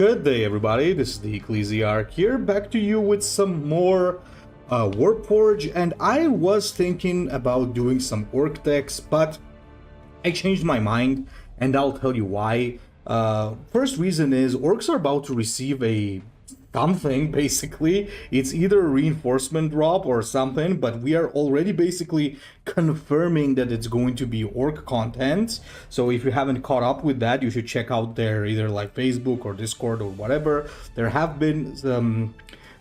Good day, everybody. This is the Ecclesiarch here, back to you with some more Warpforge, and I was thinking about doing some orc decks, but I changed my mind, and I'll tell you why. First reason is orcs are about to receive a something, basically. It's either a reinforcement drop or something, but we are already basically confirming that it's going to be orc content. So if you haven't caught up with that, you should check out their either like Facebook or Discord or whatever. There have been some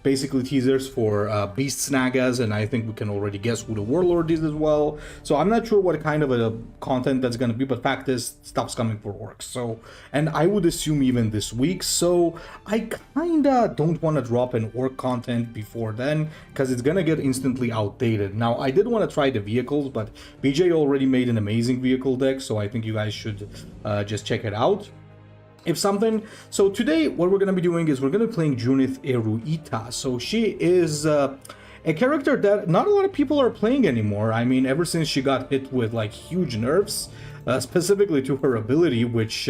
basically teasers for Beast Snagas, and I think we can already guess who the Warlord is as well. So I'm not sure what kind of a content that's going to be, but fact is, stuff's coming for orcs. So, and I would assume even this week. So I kinda don't want to drop an orc content before then, because it's gonna get instantly outdated. Now, I did want to try the vehicles, but BJ already made an amazing vehicle deck, so I think you guys should just check it out. So today what we're going to be doing is we're going to be playing Junith Eruita. So she is a character that not a lot of people are playing anymore. I mean, ever since she got hit with like huge nerfs, specifically to her ability, which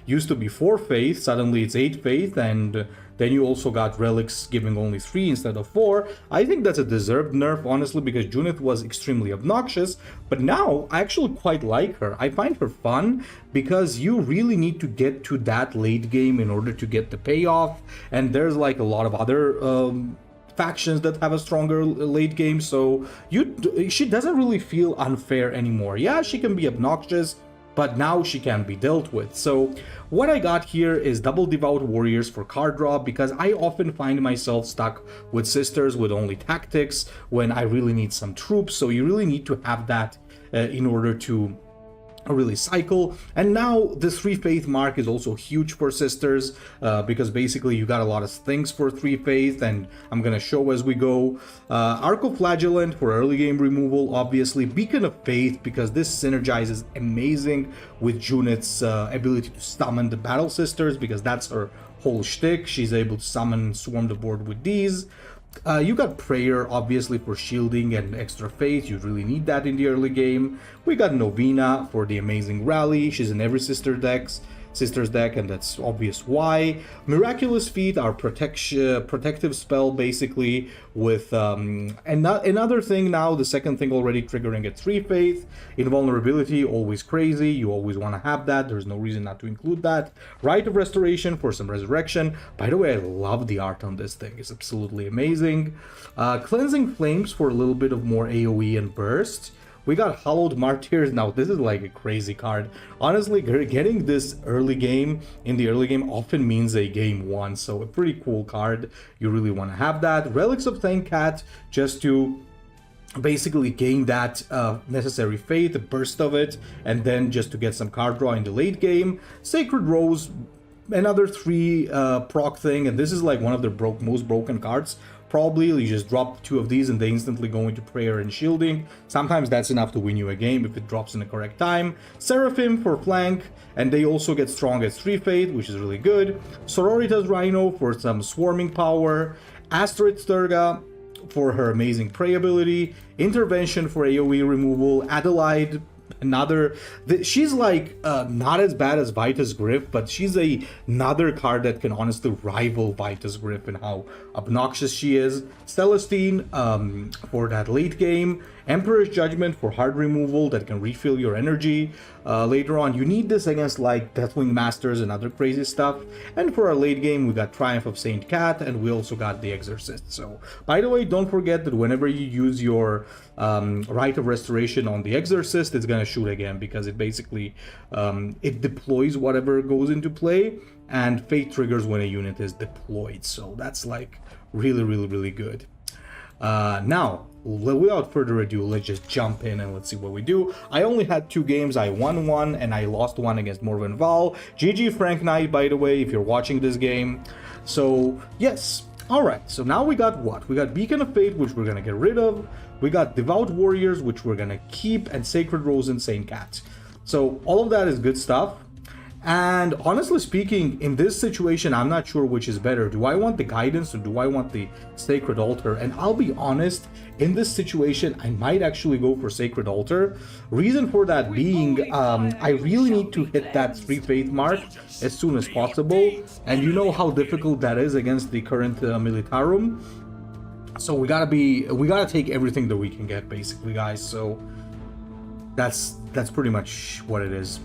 used to be 4 faith, suddenly it's 8 faith, and then you also got relics giving only 3 instead of 4. I think that's a deserved nerf, honestly, because Junith was extremely obnoxious, but now I actually quite like her. I find her fun because you really need to get to that late game in order to get the payoff, and there's like a lot of other factions that have a stronger late game, so she doesn't really feel unfair anymore. Yeah, she can be obnoxious, but now she can be dealt with. So what I got here is double devout warriors for card draw, because I often find myself stuck with sisters with only tactics when I really need some troops. So you really need to have that in order to really cycle. And now the 3 faith mark is also huge for sisters, because basically you got a lot of things for 3 faith, and I'm gonna show as we go. Arcoflagellant for early game removal, obviously. Beacon of Faith, because this synergizes amazing with Junith's ability to summon the battle sisters, because that's her whole shtick. She's able to summon and swarm the board with these. You got Prayer, obviously, for shielding and extra faith. You really need that in the early game. We got Novena for the amazing rally. She's in every sisters deck, and that's obvious why. Miraculous Feet, our protective spell, basically, with another thing now, the second thing already triggering at 3 faith. Invulnerability, always crazy. You always want to have that. There's no reason not to include that. Rite of Restoration for some resurrection. By the way, I love the art on this thing. It's absolutely amazing. Cleansing Flames for a little bit of more AoE and burst. We got Hallowed Martyrs. Now, this is like a crazy card. Honestly, getting this early game, in the early game, often means a game 1. So a pretty cool card. You really want to have that. Relics of Thankat, just to basically gain that necessary faith, a burst of it, and then just to get some card draw in the late game. Sacred Rose, another 3 proc thing, and this is like one of the most broken cards. Probably you just drop 2 of these and they instantly go into prayer and shielding. Sometimes that's enough to win you a game if it drops in the correct time. Seraphim for flank, and they also get strong as 3 faith, which is really good. Sororitas Rhino for some swarming power. Asteroid Sturga for her amazing prey ability. Intervention for AoE removal. Adelaide, she's like not as bad as Vitus Griff, but she's another card that can honestly rival Vitus Griff in how obnoxious she is. Celestine for that late game. Emperor's Judgment for hard removal that can refill your energy later on. You need this against like Deathwing Masters and other crazy stuff. And for our late game, we got Triumph of Saint Cat, and we also got the Exorcist. So, by the way, don't forget that whenever you use your Rite of Restoration on the Exorcist, it's gonna shoot again, because it basically it deploys whatever goes into play, and Fate triggers when a unit is deployed. So that's like really good. Now, without further ado, let's just jump in and let's see what we do. I only had 2 games. I won 1 and I lost 1 against Morven Val. GG Frank Knight, by the way, if you're watching this game. So yes, all right. So now we got what? We got Beacon of Fate, which we're gonna get rid of. We got Devout Warriors, which we're gonna keep, and Sacred Rose and Saint Cat. So all of that is good stuff. And honestly speaking, in this situation, I'm not sure which is better. Do I want the guidance or do I want the sacred altar? And I'll be honest, in this situation, I might actually go for sacred altar. Reason for that being, I really need to hit that 3 faith mark as soon as possible. And you know how difficult that is against the current Militarum. So we gotta take everything that we can get, basically, guys. So that's pretty much what it is.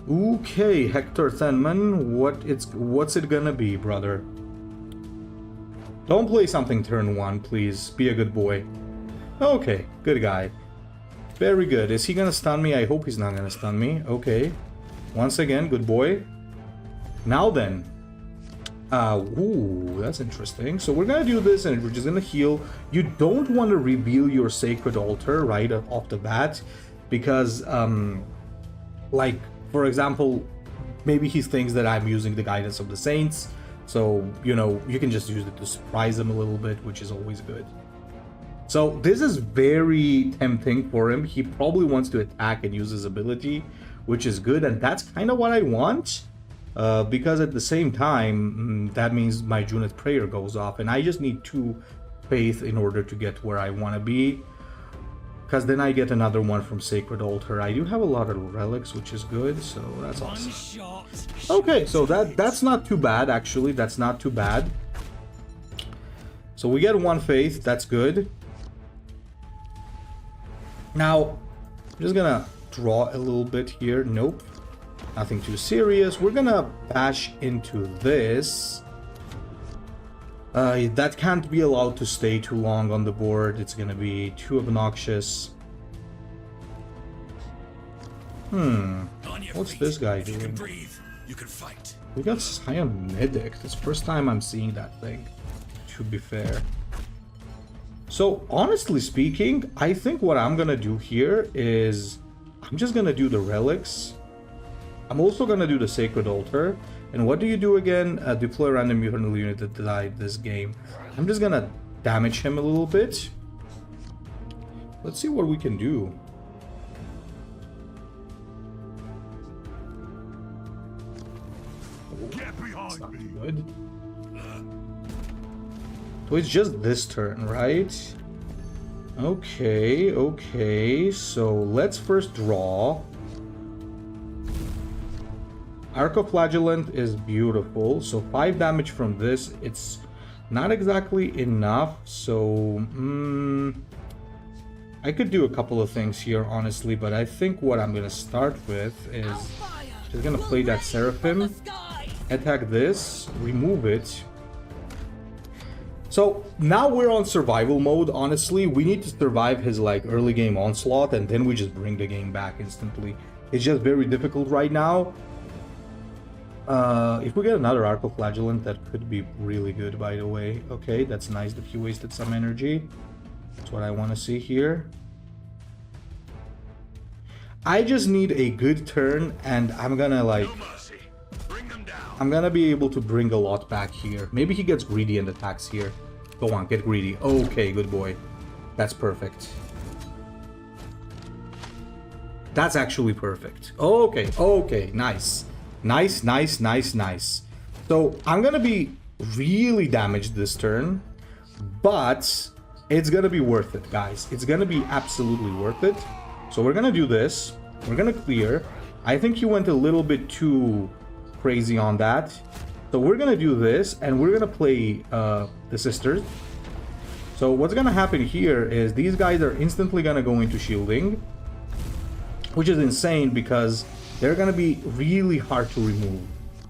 Okay, Hektor Thenman, what's it gonna be, brother? Don't play something turn 1, please. Be a good boy. Okay, good guy. Very good. Is he gonna stun me? I hope he's not gonna stun me. Okay. Once again, good boy. Now then. Ooh, that's interesting. So we're gonna do this and we're just gonna heal. You don't want to reveal your sacred altar right off the bat because, like, for example, maybe he thinks that I'm using the guidance of the saints, so, you know, you can just use it to surprise him a little bit, which is always good. So this is very tempting for him. He probably wants to attack and use his ability, which is good, and that's kind of what I want, because at the same time, that means my Junith prayer goes off, and I just need 2 faith in order to get where I want to be. Because then I get another one from Sacred Altar. I do have a lot of relics, which is good, so that's awesome. Okay, so that's not too bad, actually. That's not too bad. So we get 1 faith, that's good. Now, I'm just gonna draw a little bit here. Nope, nothing too serious. We're gonna bash into this. That can't be allowed to stay too long on the board. It's gonna be too obnoxious. What's this guy doing? We got Scion Medic. It's the first time I'm seeing that thing, to be fair. So, honestly speaking, I think what I'm gonna do here is I'm just gonna do the relics. I'm also gonna do the Sacred Altar. And what do you do again? Deploy a random mutant unit that died this game. I'm just gonna damage him a little bit. Let's see what we can do. That's not too good. So it's just this turn, right? Okay, okay. So let's first draw. Arcoflagellant is beautiful, so 5 damage from this. It's not exactly enough, so I could do a couple of things here, honestly, but I think what I'm gonna start with is just gonna play that Seraphim, attack this, remove it. So now we're on survival mode. Honestly, we need to survive his like early game onslaught, and then we just bring the game back instantly. It's just very difficult right now. If we get another Arcoflagellant, that could be really good, by the way. Okay, that's nice that he wasted some energy. That's what I want to see here. I just need a good turn, and I'm gonna like... I'm gonna be able to bring a lot back here. Maybe he gets greedy and attacks here. Go on, get greedy. Okay, good boy. That's perfect. That's actually perfect. Okay, okay, nice. Nice, nice, nice, nice. So I'm gonna be really damaged this turn, but it's gonna be worth it, guys. It's gonna be absolutely worth it. So we're gonna do this. We're gonna clear. I think you went a little bit too crazy on that. So we're gonna do this, and we're gonna play the sisters. So what's gonna happen here is these guys are instantly gonna go into shielding, which is insane because they're gonna be really hard to remove.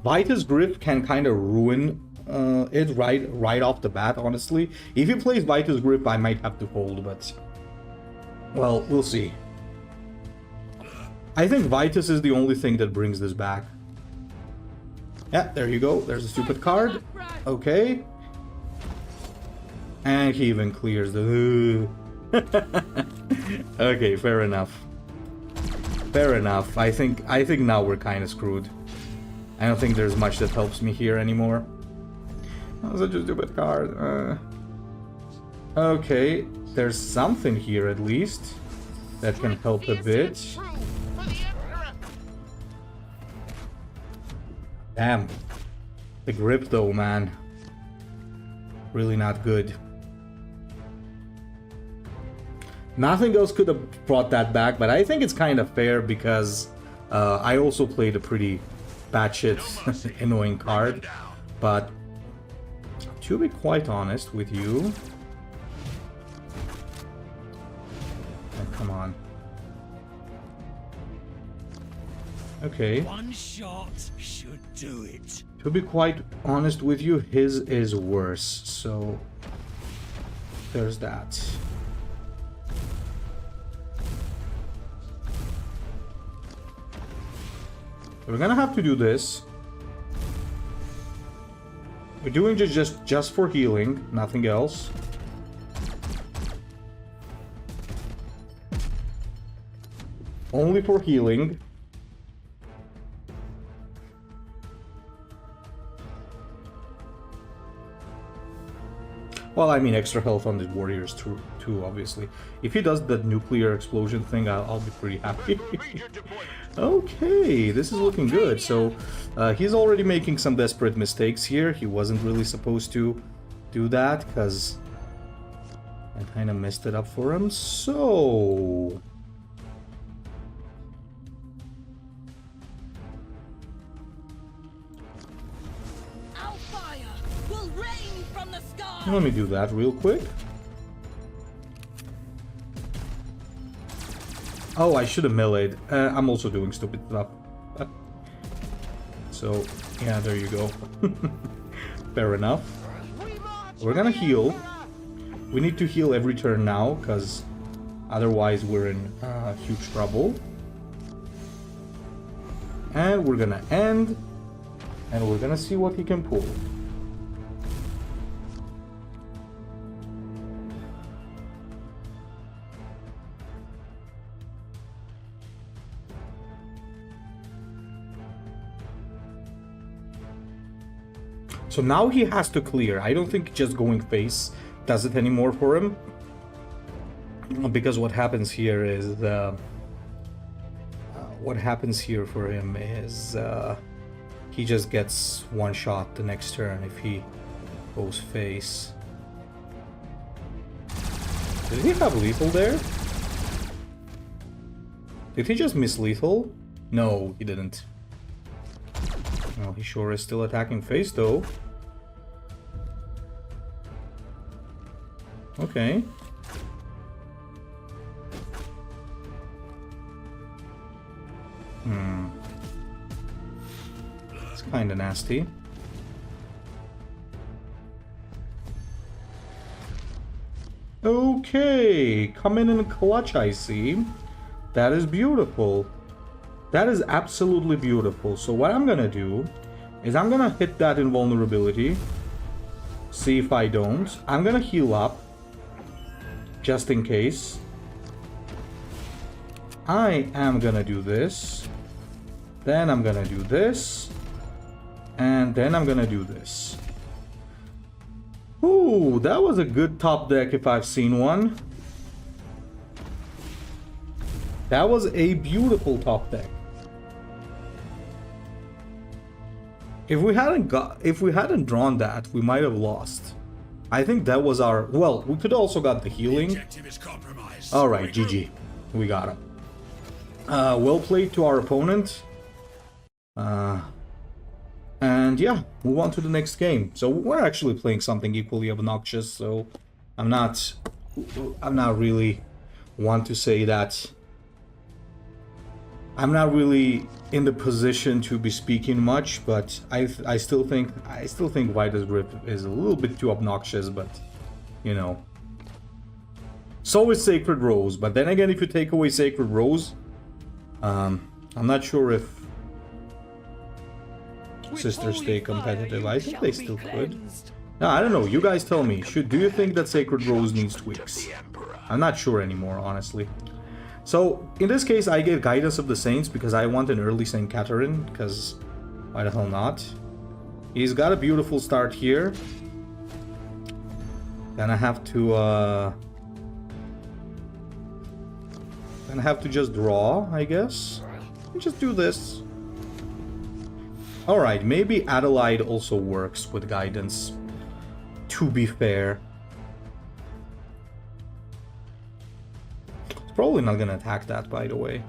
Vitus Grip can kind of ruin it right off the bat, honestly. If he plays Vitus Grip, I might have to fold, but... well, we'll see. I think Vitus is the only thing that brings this back. Yeah, there you go. There's a stupid card. Okay. And he even clears the... okay, fair enough. Fair enough. I think now we're kind of screwed. I don't think there's much that helps me here anymore. That's such a stupid card. Okay, there's something here at least that can help a bit. Damn. The grip though, man. Really not good. Nothing else could have brought that back, but I think it's kind of fair because I also played a pretty batshit annoying card. But to be quite honest with you... Oh, come on. Okay. One shot should do it. To be quite honest with you, his is worse. So there's that. We're gonna have to do this. We're doing just for healing, nothing else. Only for healing. Well, I mean, extra health on the warriors too, obviously. If he does that nuclear explosion thing, I'll be pretty happy. Okay, this is looking good. So, he's already making some desperate mistakes here. He wasn't really supposed to do that, because I kind of messed it up for him. So... let me do that real quick. Oh, I should have meleeed. I'm also doing stupid stuff. So, yeah, there you go. Fair enough. We're gonna heal. We need to heal every turn now, because otherwise we're in huge trouble. And we're gonna end. And we're gonna see what he can pull. So now he has to clear. I don't think just going face does it anymore for him. Because what happens here is... what happens here for him is... he just gets one shot the next turn if he goes face. Did he have lethal there? Did he just miss lethal? No, he didn't. Well, he sure is still attacking face though. Okay. It's kinda nasty. Okay, come in and clutch, I see. That is beautiful. That is absolutely beautiful. So what I'm gonna do is I'm gonna hit that invulnerability. See if I don't. I'm gonna heal up. Just in case. I am gonna do this. Then I'm gonna do this. And then I'm gonna do this. Ooh, that was a good top deck if I've seen one. That was a beautiful top deck. If we hadn't drawn that, we might have lost. I think that was our... well, we could also got the healing. Alright, GG. We got him. Well played to our opponent. And yeah, move on to the next game. So we're actually playing something equally obnoxious, so I'm not really want to say that I'm not really in the position to be speaking much, but I still think Vita's Grip is a little bit too obnoxious, but you know. So is Sacred Rose, but then again, if you take away Sacred Rose, I'm not sure if Sisters stay competitive. I think they still could. No, I don't know. You guys tell me. Do you think that Sacred Rose needs tweaks? I'm not sure anymore, honestly. So, in this case, I get Guidance of the Saints because I want an early Saint Catherine, because why the hell not? He's got a beautiful start here. Gonna have to just draw, I guess. Just do this. Alright, maybe Adelaide also works with guidance, to be fair. It's probably not gonna attack that, by the way.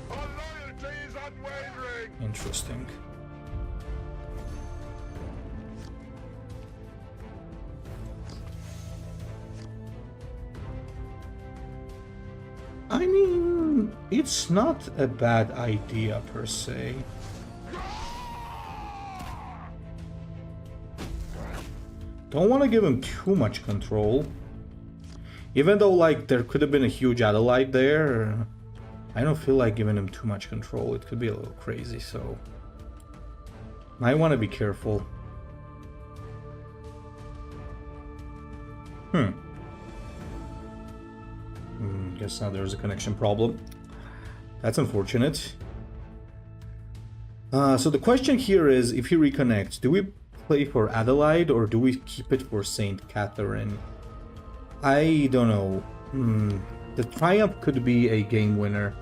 Our loyalty is unwavering. Interesting. I mean, it's not a bad idea per se. Don't want to give him too much control. Even though, like, there could have been a huge Adelaide there, I don't feel like giving him too much control. It could be a little crazy, so might want to be careful. Guess now there's a connection problem. That's unfortunate. So the question here is, if he reconnects, do we play for Adelaide or do we keep it for Saint Catherine? I don't know. The Triumph could be a game winner,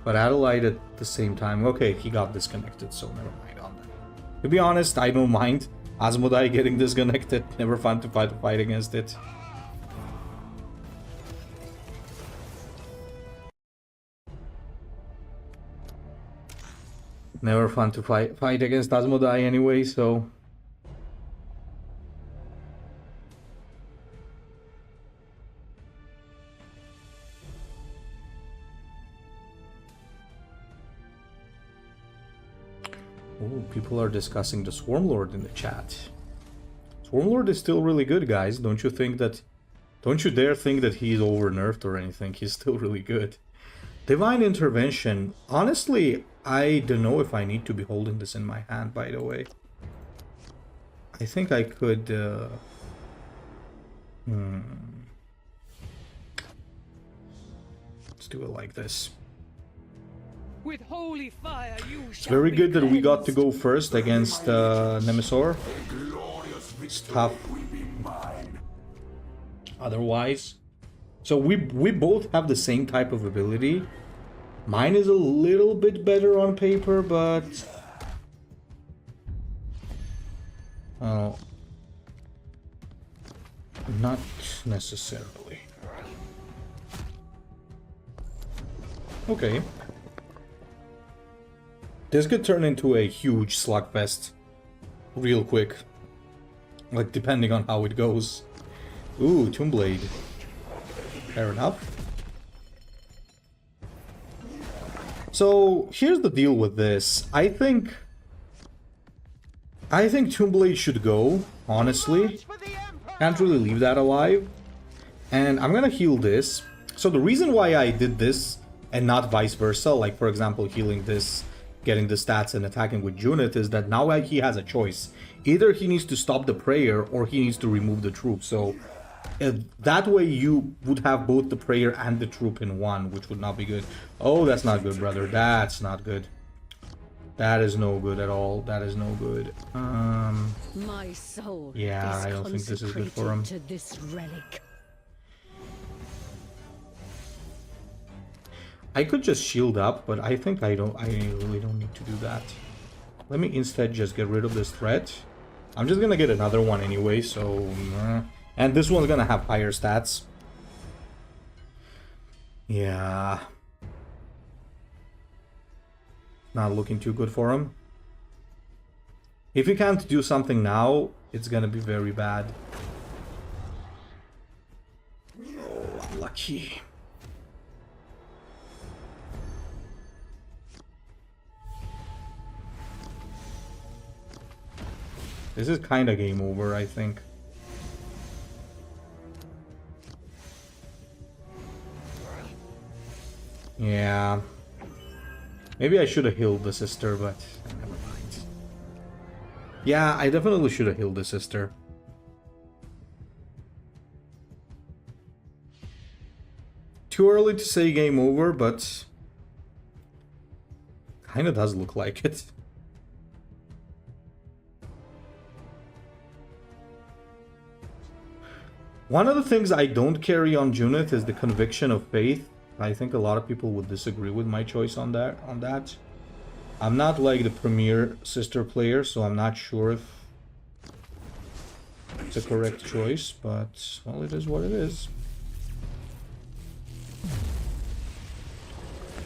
but Adelaide at the same time. Okay, he got disconnected, so never mind on that. To be honest, I don't mind Asmodai getting disconnected. Never fun to fight against it. Never fun to fight against Asmodai anyway, so... Oh, people are discussing the Swarmlord in the chat. Swarmlord is still really good, guys. Don't you think that... Don't you dare think that he's over-nerfed or anything. He's still really good. Divine Intervention. Honestly, I don't know if I need to be holding this in my hand, by the way. I think I could... Let's do it like this. With holy fire, you It's very good that we got to go first against Nemesor. It's tough. Otherwise. So we both have the same type of ability. Mine is a little bit better on paper, but... not necessarily. Okay. This could turn into a huge slugfest real quick. Like, depending on how it goes. Ooh, Tombblade. Fair enough. So, here's the deal with this. I think Tombblade should go, honestly. Can't really leave that alive. And I'm gonna heal this. So the reason why I did this, and not vice versa, like for example healing this, getting the stats and attacking with Junith, is that now he has a choice. Either he needs to stop the prayer, or he needs to remove the troop. So that way you would have both the prayer and the troop in one, which would not be good. Oh, that's not good, brother. That's not good. That is no good at all. That is no good. My soul. Yeah, I don't think this is good for him. To this relic. I could just shield up, but I think I really don't need to do that. Let me instead just get rid of this threat. I'm just gonna get another one anyway, so... and this one's gonna have higher stats. Yeah. Not looking too good for him. If he can't do something now, it's gonna be very bad. Oh, unlucky. This is kind of game over, I think. Yeah. Maybe I should have healed the sister, but never mind. Yeah, I definitely should have healed the sister. Too early to say game over, but kind of does look like it. One of the things I don't carry on Junith is the Conviction of Faith. I think a lot of people would disagree with my choice on that. I'm not like the premier sister player, so I'm not sure if it's a correct choice, but well, it is what it is.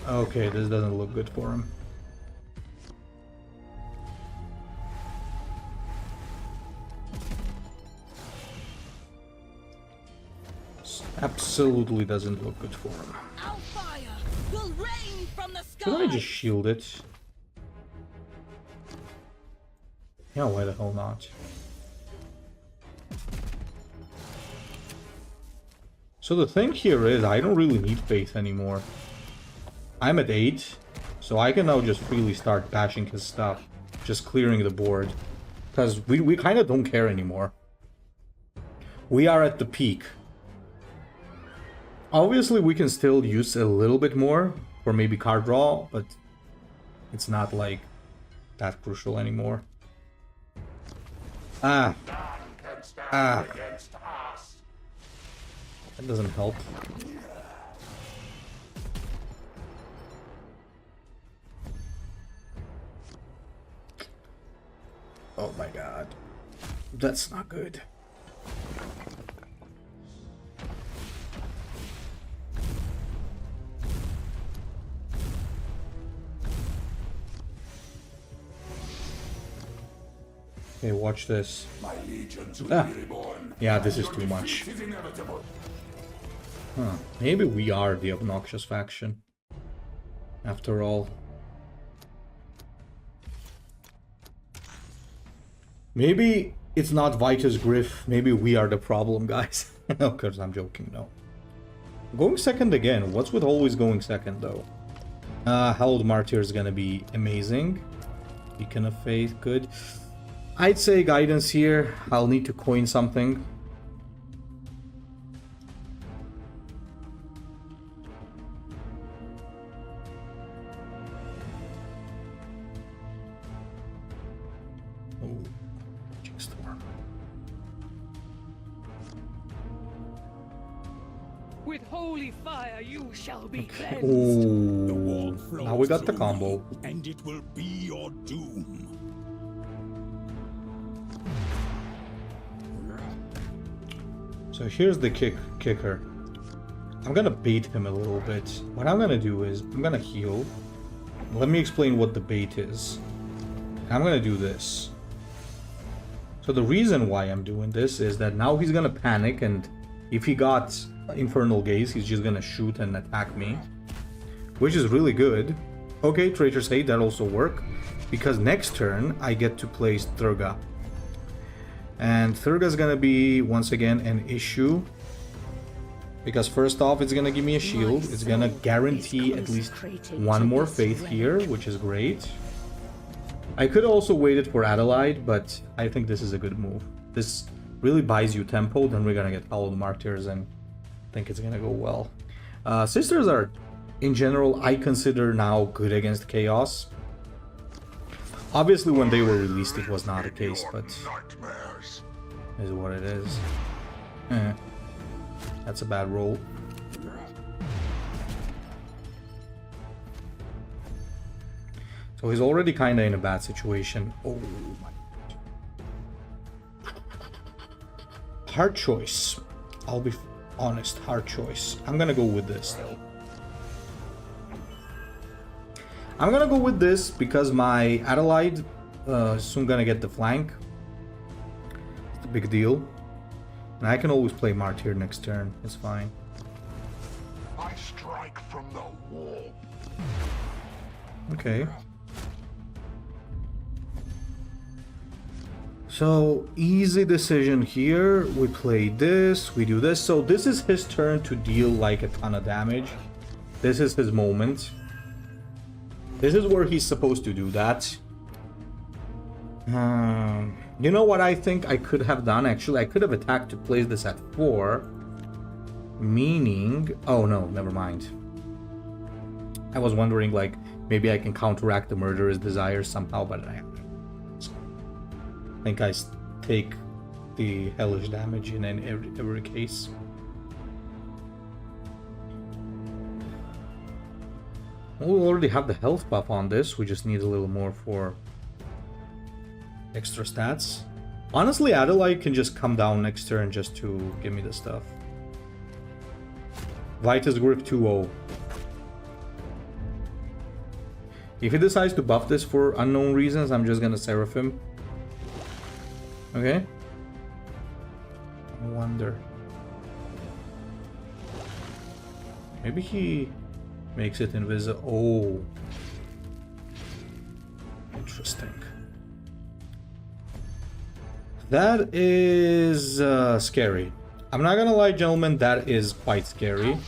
Okay, this doesn't look good for him. Absolutely doesn't look good for him. Our fire will rain from the sky. Should I just shield it? Yeah, why the hell not? So the thing here is, I don't really need faith anymore. I'm at 8, so I can now just freely start bashing his stuff. Just clearing the board. Because we kind of don't care anymore. We are at the peak. Obviously, we can still use a little bit more for maybe card draw, but it's not like that crucial anymore. That doesn't help. Oh my god. That's not good. Okay, watch this. Yeah, this is too much. Huh. Maybe we are the obnoxious faction. After all. Maybe it's not Vitus Griff. Maybe we are the problem, guys. No, because I'm joking, no. Going second again. What's with always going second, though? Hallowed Martyr is gonna be amazing. Beacon of Faith, good. I'd say guidance here. I'll need to coin something. Oh, Storm. With holy fire you shall be cleansed. Oh, now we got the combo. And it will be your doom. So here's the kicker. I'm gonna bait him a little bit. What I'm gonna do is, I'm gonna heal. Let me explain what the bait is. I'm gonna do this. So the reason why I'm doing this is that now he's gonna panic, and if he got Infernal Gaze, he's just gonna shoot and attack me. Which is really good. Okay, Traitor's Hate, that also work. Because next turn, I get to place Thurga. And Thurga's gonna be, once again, an issue. Because first off, it's gonna give me a shield. It's gonna guarantee at least one more faith here, which is great. I could also waited for Adelaide, but I think this is a good move. This really buys you tempo, then we're gonna get Hallowed Martyrs, and I think it's gonna go well. Sisters are, in general, I consider now good against Chaos. Obviously, when they were released, it was not the case, but is what it is. That's a bad roll. So he's already kind of in a bad situation. Oh my. Hard choice. I'll be honest, hard choice. I'm gonna go with this though. I'm gonna go with this because my Adelaide is soon gonna get the flank. It's a big deal. And I can always play Martyr next turn. It's fine. I strike from the wall. Okay. So, easy decision here. We play this, we do this. So this is his turn to deal like a ton of damage. This is his moment. This is where he's supposed to do that. You know what I think I could have done? Actually, I could have attacked to place this at 4. Meaning... Oh no, never mind. I was wondering, like, maybe I can counteract the Murderer's Desire somehow, but I think I take the hellish damage in every case. Well, we already have the health buff on this. We just need a little more for extra stats. Honestly, Adelaide can just come down next turn just to give me the stuff. Vitus Grip 2-0. If he decides to buff this for unknown reasons, I'm just gonna Seraphim. Okay. I wonder. Maybe he makes it invisible. Oh. Interesting. That is scary. I'm not gonna lie, gentlemen, that is quite scary.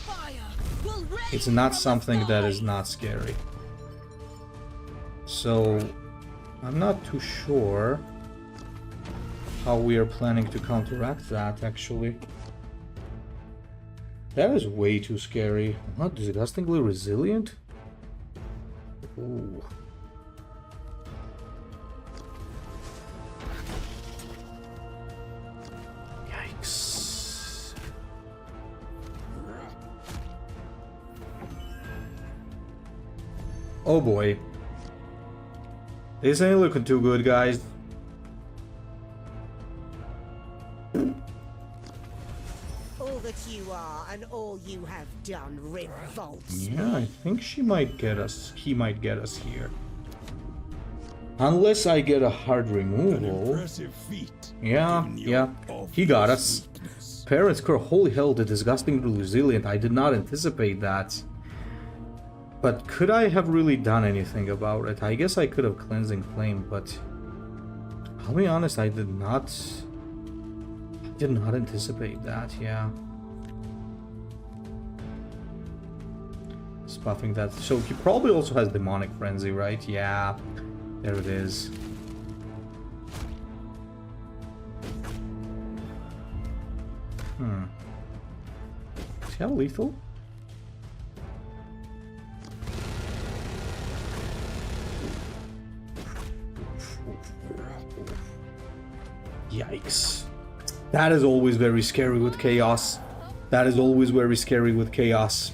It's not something that is not scary. So, I'm not too sure how we are planning to counteract that, actually. That is way too scary. Not disgustingly resilient? Ooh. Yikes. Oh boy. This ain't looking too good, guys. All that you are and all you have done revolts. Yeah, I think she might get us. He might get us here. Unless I get a hard removal. Impressive feat. Yeah. He got us. Parents Cur, holy hell, the disgustingly resilient. I did not anticipate that. But could I have really done anything about it? I guess I could have Cleansing Flame, but I'll be honest, I did not anticipate that, yeah. Just buffing that. So he probably also has Demonic Frenzy, right? Yeah, there it is. Does he have lethal? Yikes. That is always very scary with chaos. That is always very scary with chaos.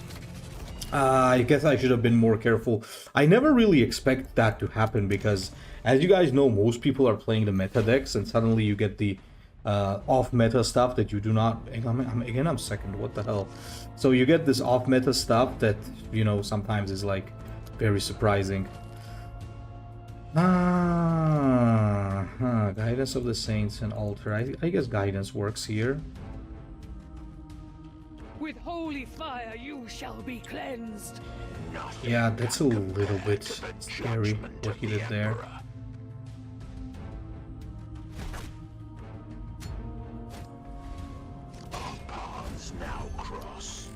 I guess I should have been more careful. I never really expect that to happen because, as you guys know, most people are playing the meta decks and suddenly you get the off-meta stuff that you do not... Again, I'm second, what the hell? So you get this off-meta stuff that, you know, sometimes is like very surprising. Guidance of the Saints and Altar. I guess Guidance works here. With holy fire you shall be cleansed. Yeah, that's a little bit scary what he did there. Our paths now cross.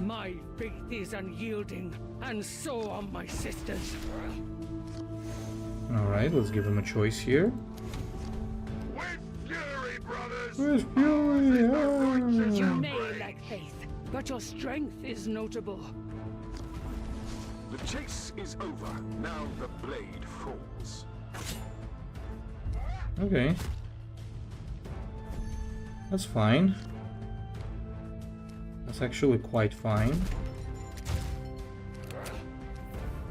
My faith is unyielding, and so are my sisters. Alright, let's give him a choice here. With fury, brothers! With fury! You may lack faith, but your strength is notable. The chase is over. Now the blade falls. Okay. That's fine. That's actually quite fine.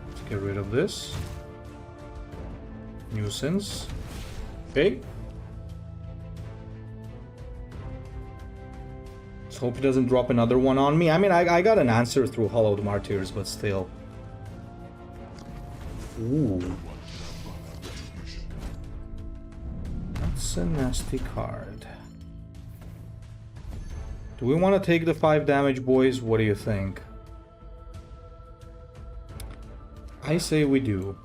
Let's get rid of this. Nuisance. Okay. Let's hope he doesn't drop another one on me. I mean, I got an answer through Hollowed Martyrs, but still. Ooh. That's a nasty card. Do we want to take the 5 damage, boys? What do you think? I say we do.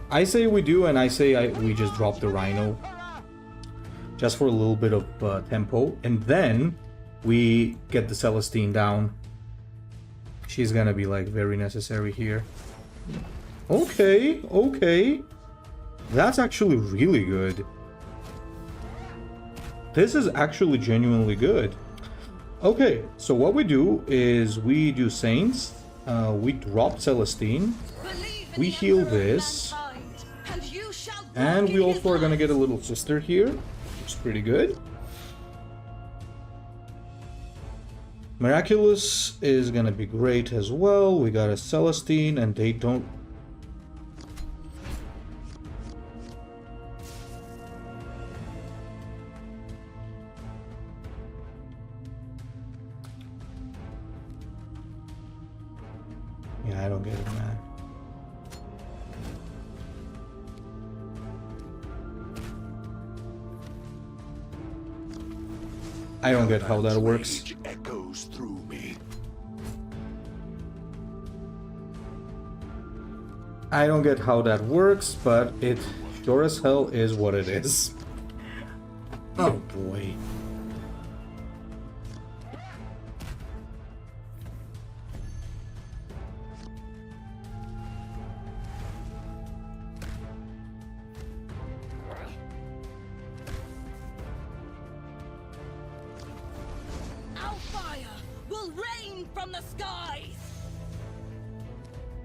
I say we do, and I say we just drop the Rhino. Just for a little bit of tempo. And then we get the Celestine down. She's gonna be like very necessary here. Okay, okay. That's actually really good. This is actually genuinely good. Okay, so what we do is we do Saints. We drop Celestine. We heal this. And we also are gonna get a little sister here. It's pretty good. Miraculous is gonna be great as well. We got a Celestine, and they don't... Yeah, I don't get it, man. I don't get how that works. Rage echoes through me. I don't get how that works, but it sure as hell is what it is. Oh boy.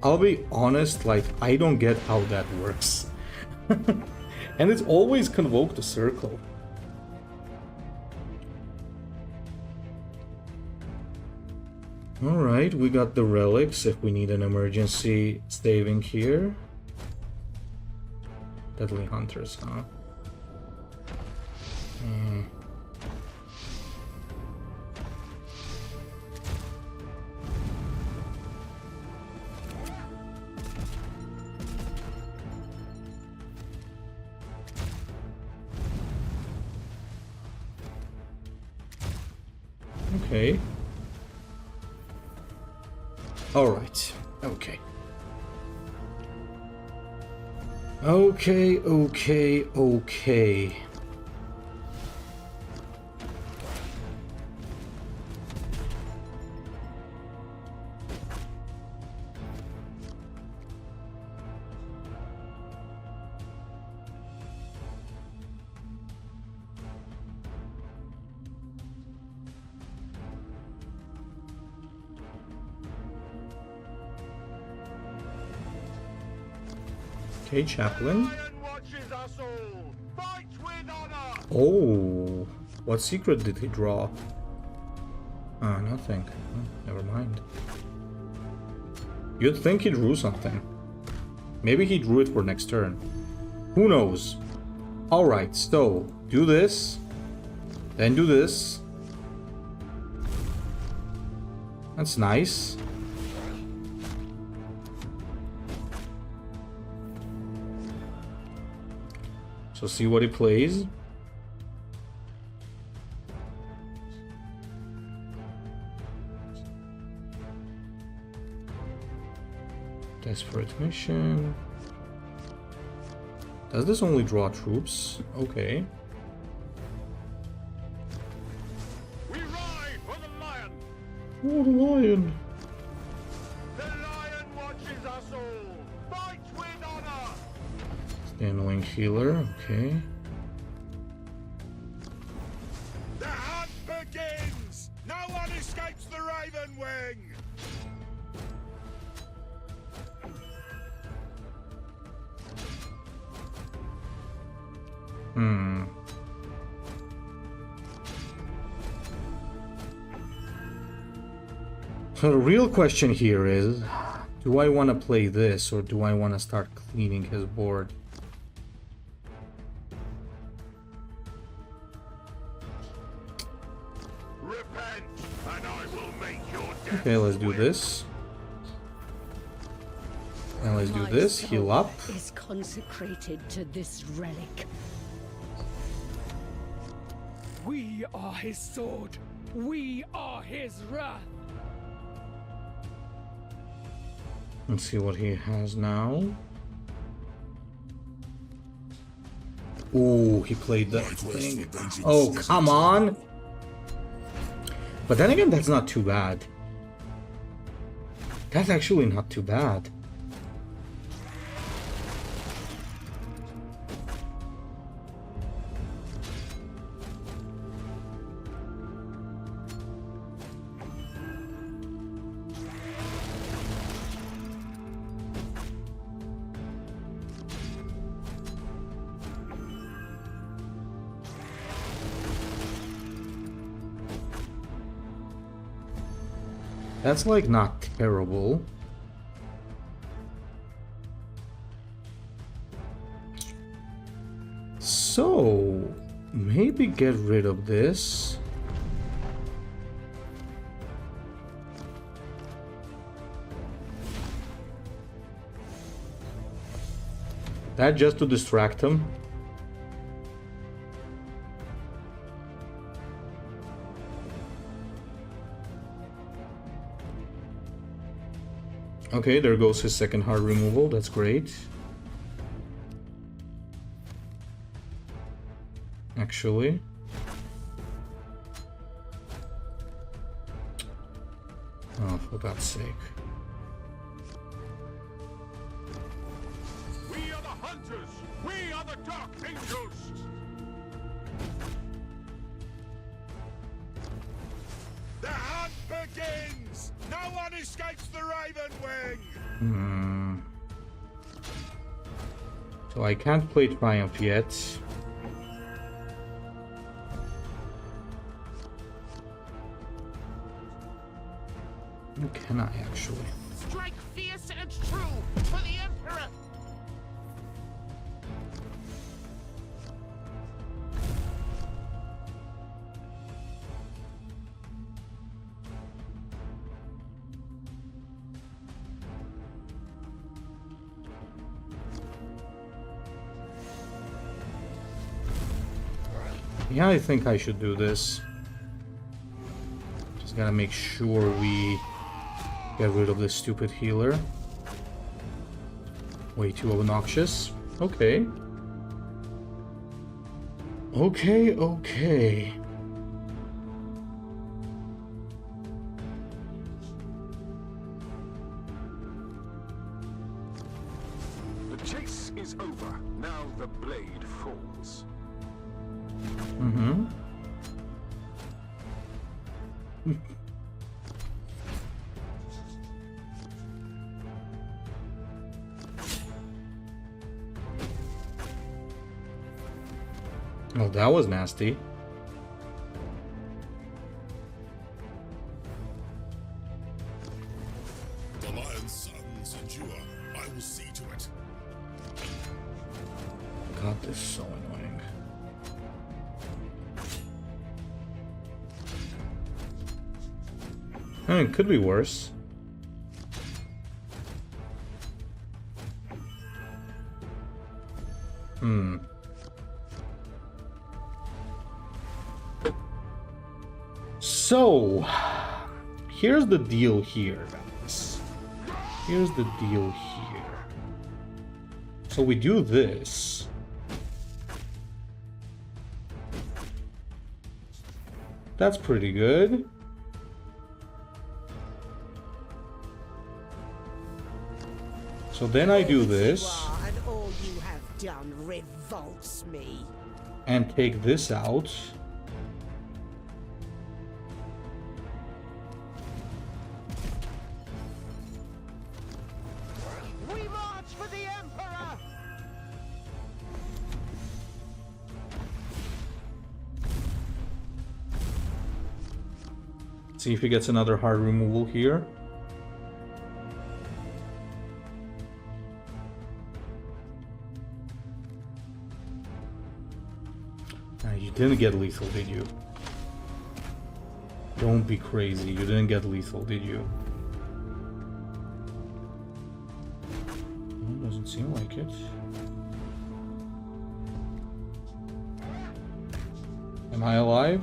I'll be honest, like, I don't get how that works. And it's always convoke the circle. Alright, we got the relics if we need an emergency saving here. Deadly Hunters, huh? Okay. Alright. Okay. Okay. Okay, Chaplain. Oh, what secret did he draw? Ah, nothing. Oh, never mind. You'd think he drew something. Maybe he drew it for next turn. Who knows? Alright, so do this. Then do this. That's nice. So see what he plays. Desperate mission. Does this only draw troops? Okay. We ride for the lion. Oh, the lion. The lion watches us all. Fight with honor. Annoying healer, okay. The hunt begins! No one escapes the Raven Wing! So the real question here is, do I want to play this or do I want to start cleaning his board? Repent, and I will make your death. Okay, let's do this. And let's do this, heal up. Is consecrated to this relic. We are his sword. We are his wrath. Let's see what he has now. Ooh, he played that thing. Oh, come on! But then again, that's not too bad. That's actually not too bad. That's like not terrible. So maybe get rid of this. That just to distract him. Okay, there goes his second heart removal. That's great. Actually. Oh, for God's sake. We are the hunters! We are the Dark Angels! The hunt begins! No one escapes the Raven Wing! So I can't play Triumph yet. Can I actually? Strike fierce and true for the Emperor! Yeah, I think I should do this. Just gotta make sure we get rid of this stupid healer. Way too obnoxious. Okay. Okay. The chase is over. Now the blade falls. Oh, that was nasty. The Lion's sons endure. I will see to it. God, this is so annoying. I mean, it could be worse. So, here's the deal here, guys. Here's the deal here. So we do this. That's pretty good. So then I do this. And all you have done revolts me. And take this out. We march for the Emperor! See if he gets another heart removal here. You didn't get lethal, did you? Don't be crazy. You didn't get lethal, did you? Well, doesn't seem like it. Am I alive?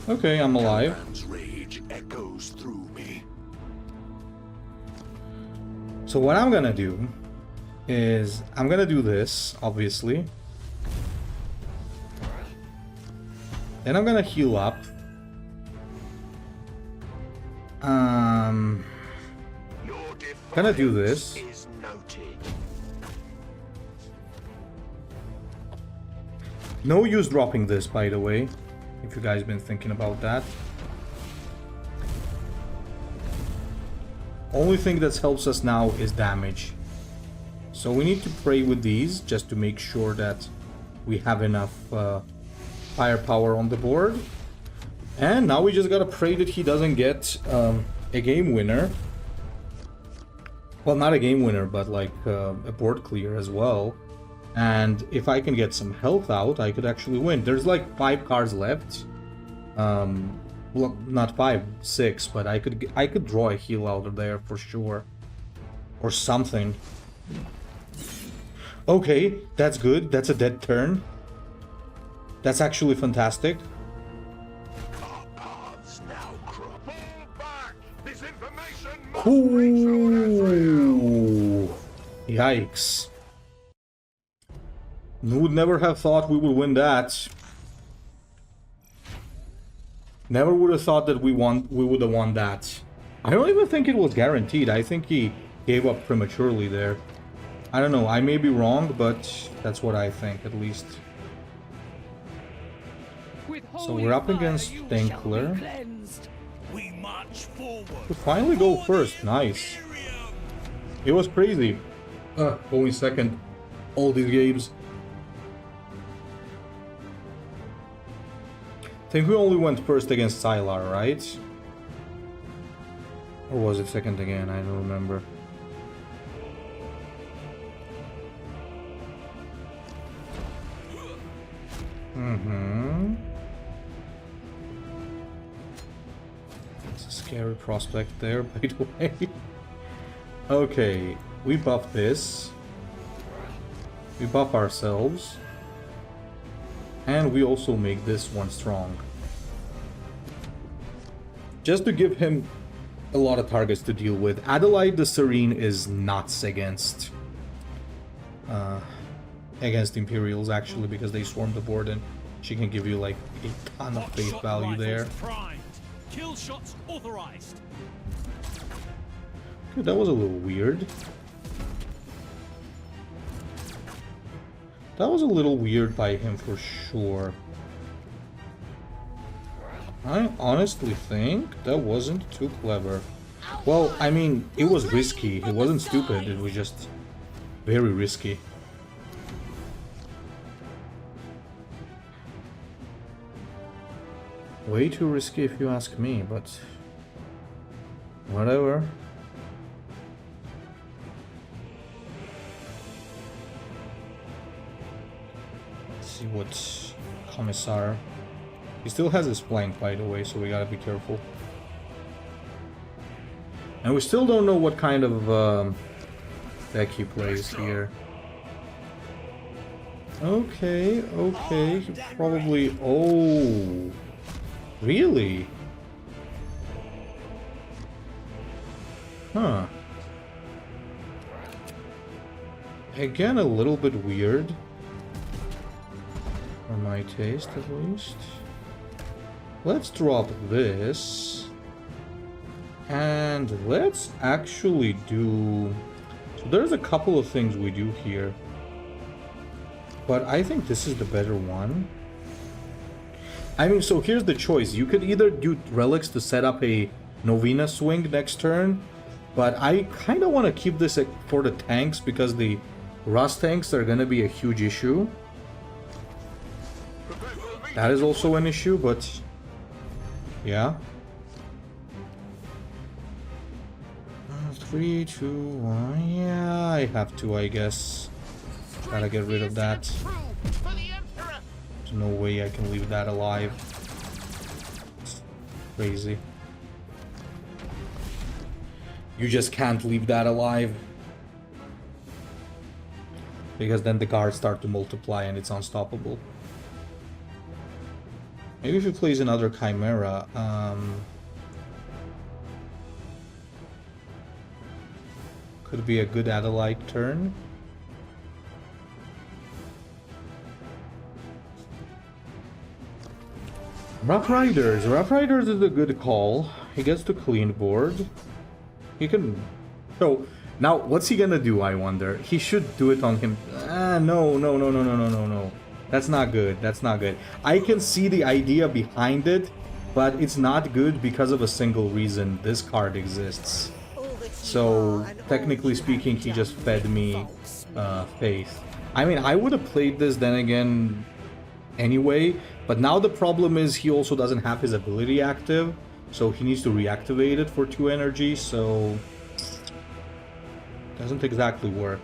Okay, I'm alive. Man's rage echoes through me. So what I'm gonna do is I'm gonna do this, obviously. Then I'm gonna heal up. Gonna do this. Is noted. No use dropping this, by the way, if you guys been thinking about that. Only thing that helps us now is damage. So we need to pray with these just to make sure that we have enough firepower on the board. And now we just gotta pray that he doesn't get a game winner. Well, not a game winner, but like a board clear as well. And if I can get some health out, I could actually win. There's like 5 cards left. Well, not 5, 6, but I could draw a heal out of there for sure. Or something. Okay, that's good. That's a dead turn. That's actually fantastic. Ooh. Yikes. Would never have thought we would win that. Never would have thought that we would have won that. I don't even think it was guaranteed. I think he gave up prematurely there. I don't know, I may be wrong, but that's what I think, at least. So we're up against Thinkler. We march forward. We finally go first, nice. It was crazy. Going second. All these games. I think we only went first against Sylar, right? Or was it second again? I don't remember. It's a scary prospect there, by the way. Okay, we buff this. We buff ourselves. And we also make this one strong. Just to give him a lot of targets to deal with. Adelaide the Serene is nuts against Imperials, actually, because they swarm the board and she can give you like a ton of faith value there. Kill shots authorized. Okay, that was a little weird. That was a little weird by him for sure. I honestly think that wasn't too clever. Well, I mean, it was risky. It wasn't stupid. It was just very risky. Way too risky if you ask me, but whatever. Let's see what Commissar. He still has his flank, by the way, so we gotta be careful. And we still don't know what kind of deck he plays here. Okay, okay, he probably... Oh... Really? Huh. Again, a little bit weird. For my taste, at least. Let's drop this. And let's actually do... So there's a couple of things we do here. But I think this is the better one. I mean, so here's the choice. You could either do relics to set up a Novena swing next turn, but I kind of want to keep this for the tanks because the Rust tanks are going to be a huge issue. That is also an issue, but yeah. 3, 2, 1. Yeah, I have to, I guess. Gotta get rid of that. There's no way I can leave that alive. It's crazy. You just can't leave that alive. Because then the guards start to multiply and it's unstoppable. Maybe if he plays another Chimera, could be a good Adelaide turn. Rough Riders. Rough Riders is a good call. He gets to clean board. He can... So, now, what's he gonna do, I wonder? He should do it on him... No. That's not good. That's not good. I can see the idea behind it, but it's not good because of a single reason. This card exists. So, technically speaking, he just fed me faith. I mean, I would have played this, then again... anyway. But now the problem is he also doesn't have his ability active, so he needs to reactivate it for 2 energy, so doesn't exactly work.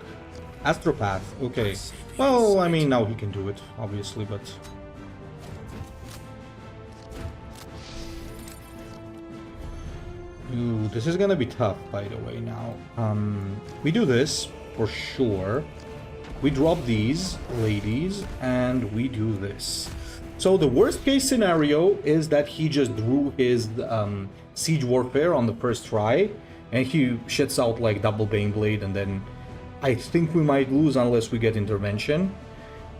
Astropath, okay. Well, I mean, now he can do it, obviously, but... Ooh, this is gonna be tough, by the way, now. We do this, for sure. We drop these, ladies, and we do this. So the worst case scenario is that he just drew his Siege Warfare on the first try, and he shits out like double Baneblade, and then I think we might lose unless we get intervention.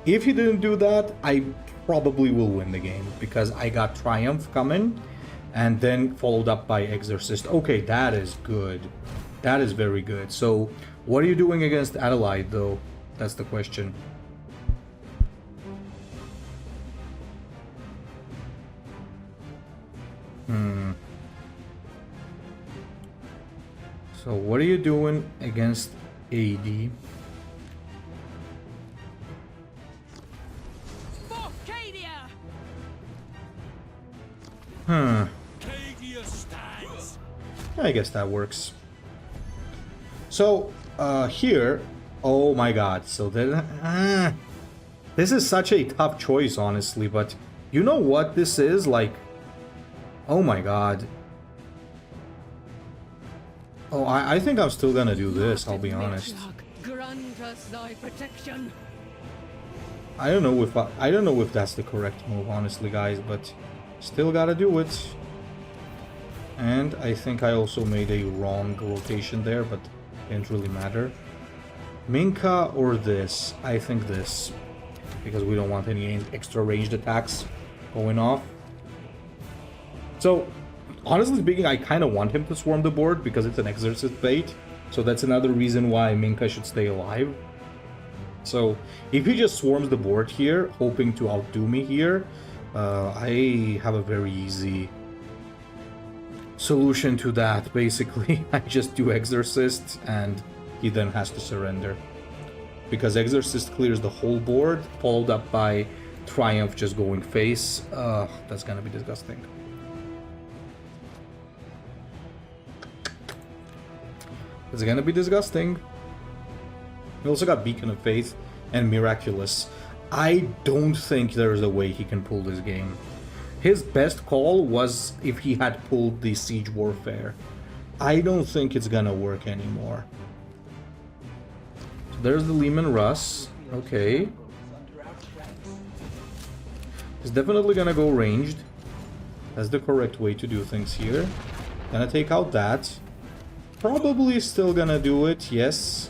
If he didn't do that, I probably will win the game, because I got Triumph coming, and then followed up by Exorcist. Okay, that is good. That is very good. So, what are you doing against Adelaide, though? That's the question. So, what are you doing against AD? I guess that works. So, here... Oh my god, so then... this is such a tough choice, honestly, but... You know what this is? Like... Oh my god. Oh, I think I'm still gonna do this, I'll be honest. Grant us thy protection. I don't know if that's the correct move, honestly, guys, but still gotta do it. And I think I also made a wrong rotation there, but it didn't really matter. Minka or this? I think this, because we don't want any extra ranged attacks going off. So, honestly speaking, I kind of want him to swarm the board because it's an Exorcist bait. So that's another reason why Minka should stay alive. So, if he just swarms the board here, hoping to outdo me here, I have a very easy solution to that. Basically, I just do Exorcist and he then has to surrender. Because Exorcist clears the whole board, followed up by Triumph just going face. That's gonna be disgusting. It's gonna be disgusting. We also got Beacon of Faith and Miraculous. I don't think there's a way he can pull this game. His best call was if he had pulled the Siege Warfare. I don't think it's gonna work anymore. So there's the Lehman Russ. Okay. He's definitely gonna go ranged. That's the correct way to do things here. Gonna take out that. Probably still gonna do it, yes.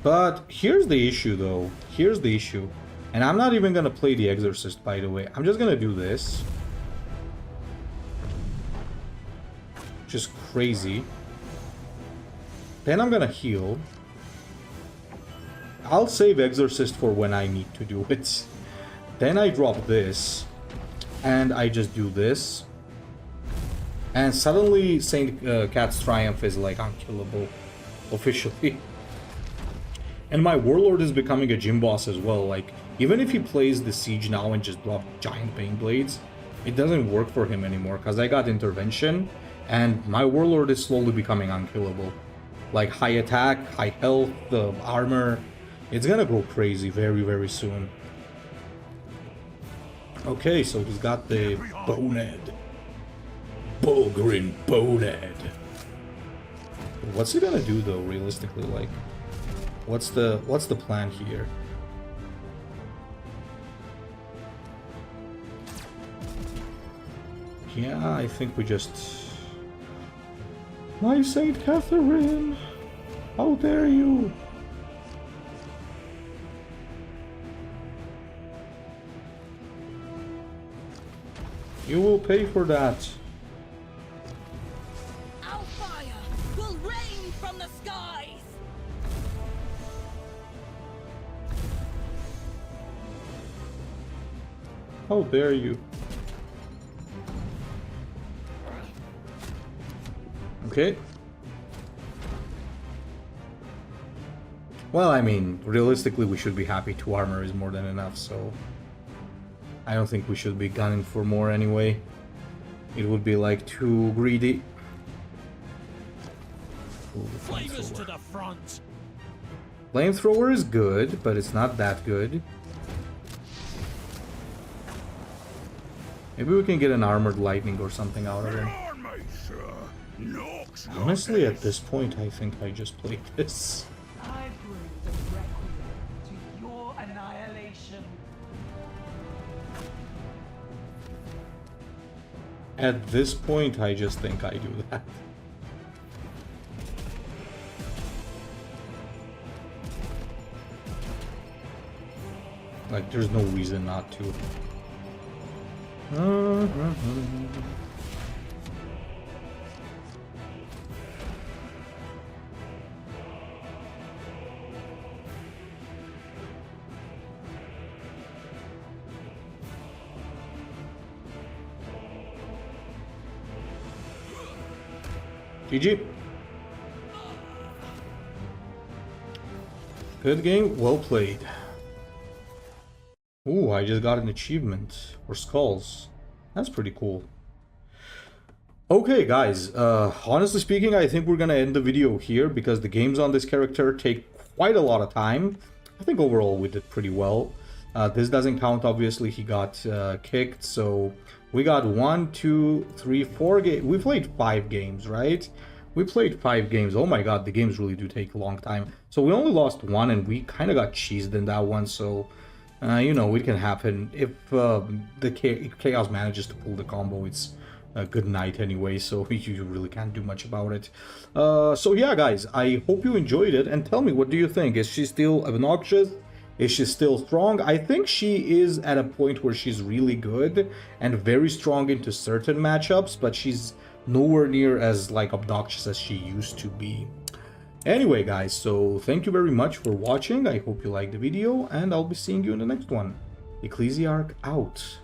But here's the issue, though. Here's the issue. And I'm not even gonna play the Exorcist, by the way. I'm just gonna do this. Which is crazy. Then I'm gonna heal. I'll save Exorcist for when I need to do it. Then I drop this. And I just do this. And suddenly Saint Cat's Triumph is like unkillable. Officially. And my Warlord is becoming a gym boss as well. Like, even if he plays the Siege now and just drop giant Baneblades, it doesn't work for him anymore. Because I got Intervention. And my Warlord is slowly becoming unkillable. Like, high attack, high health, the armor. It's gonna go crazy very, very soon. Okay, so he's got the Bonehead. Bulgrin Bonehead. What's he gonna do though, realistically? Like, what's the plan here? Yeah, I think we just... My Saint Catherine! How dare you! You will pay for that. Our fire will rain from the skies. How dare you? Okay. Well, I mean, realistically, we should be happy 2 armor is more than enough, so... I don't think we should be gunning for more anyway. It would be like too greedy. Ooh, Flamers to the front. Flamethrower is good, but it's not that good. Maybe we can get an armored lightning or something out of it. Honestly, at this point, I think I just play this. I bring the requiem to your annihilation. At this point, I just think I do that. Like, there's no reason not to. GG. Good game, well played. Ooh, I just got an achievement for skulls. That's pretty cool. Okay, guys, honestly speaking, I think we're gonna end the video here because the games on this character take quite a lot of time. I think overall we did pretty well. This doesn't count, obviously, he got kicked, so we got 1, 2, 3, 4 games. We played 5 games, right? We played 5 games. Oh my god, the games really do take a long time. So we only lost 1 and we kind of got cheesed in that one, so... you know, it can happen. If the Chaos manages to pull the combo, it's a good night anyway, so you really can't do much about it. So yeah, guys, I hope you enjoyed it, and tell me, what do you think? Is she still obnoxious? Is she still strong? I think she is at a point where she's really good and very strong into certain matchups, but she's nowhere near as, like, obnoxious as she used to be. Anyway, guys, so thank you very much for watching. I hope you liked the video, and I'll be seeing you in the next one. Ecclesiarch out.